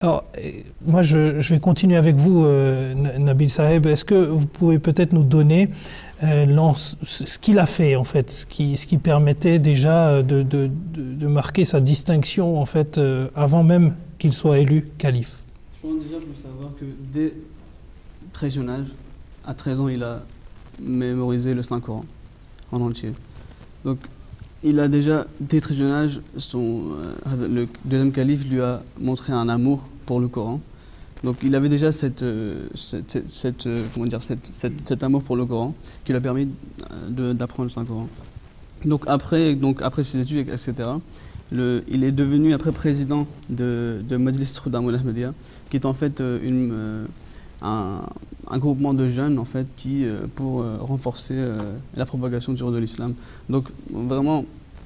Alors, moi, je vais continuer avec vous, Nabil Saheb. Est-ce que vous pouvez peut-être nous donner ce qu'il a fait, en fait, ce qui permettait déjà de marquer sa distinction, en fait, avant même qu'il soit élu calife? Je pense déjà pour savoir que dès très jeune âge, à 13 ans, il a mémorisé le Saint-Coran en entier. Donc, il a déjà, dès très jeune âge, le deuxième calife lui a montré un amour pour le Coran. Donc il avait déjà cet amour pour le Coran qui lui a permis d'apprendre le Saint-Coran. Donc après ses études, etc., il est devenu après président de Majlis Khudam al-Ahmadiyya, qui est en fait un groupement de jeunes en fait, pour renforcer la propagation du de l'islam. Donc vraiment...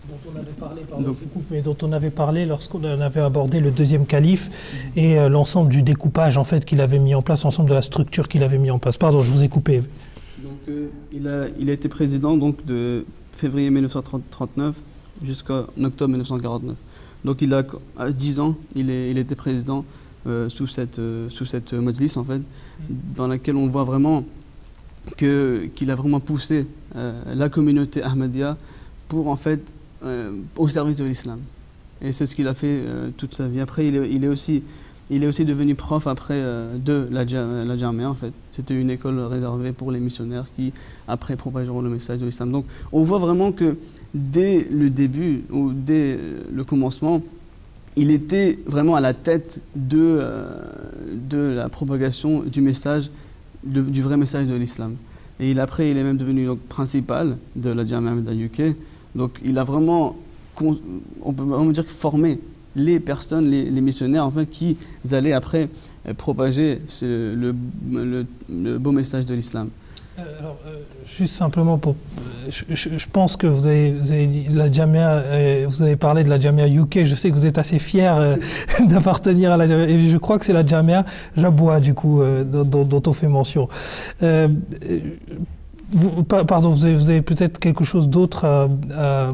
Dont on avait parlé, pardon, je vous coupe, mais dont on avait parlé lorsqu'on avait abordé le deuxième calife et l'ensemble du découpage en fait qu'il avait mis en place, l'ensemble de la structure qu'il avait mis en place. Pardon, je vous ai coupé. Donc il a été président donc de février 1939 jusqu'en octobre 1949. Donc il a à 10 ans, il était président sous cette majlis en fait, dans laquelle on voit vraiment qu'il a vraiment poussé la communauté Ahmadiyya pour en fait au service de l'islam. Et c'est ce qu'il a fait toute sa vie. Après, il est aussi devenu prof après de la Jamia en fait. C'était une école réservée pour les missionnaires qui après propageront le message de l'islam. Donc on voit vraiment que dès le début ou dès le commencement, il était vraiment à la tête de la propagation du message, du vrai message de l'islam. Et après, il est même devenu donc, principal de la Jamia de UK. Donc il a vraiment, on peut vraiment dire, formé les personnes, les missionnaires en fait, qui allaient après propager le beau message de l'islam. Alors, juste simplement pour, je pense que vous avez dit la Jamia, vous avez parlé de la Jamia UK. Je sais que vous êtes assez fier d'appartenir à la Jamia, et je crois que c'est la Jamia Jaboua du coup dont on fait mention. Pardon, vous avez peut-être quelque chose d'autre à...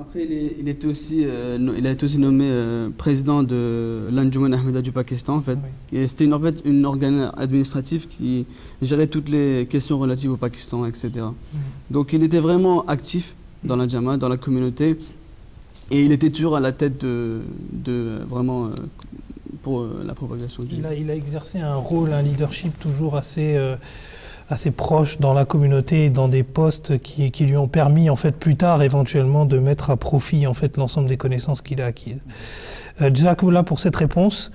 Après, il a été aussi nommé président de l'Anjuman Ahmadiyya du Pakistan, en fait. Oui. Et c'était en fait une organe administrative qui gérait toutes les questions relatives au Pakistan, etc. Donc il était vraiment actif dans la Jama, dans la communauté, et il était toujours à la tête vraiment pour la propagation du... Il a exercé un rôle, un leadership toujours assez proche dans la communauté et dans des postes qui lui ont permis en fait plus tard éventuellement de mettre à profit en fait l'ensemble des connaissances qu'il a acquises. Jazakoullah pour cette réponse.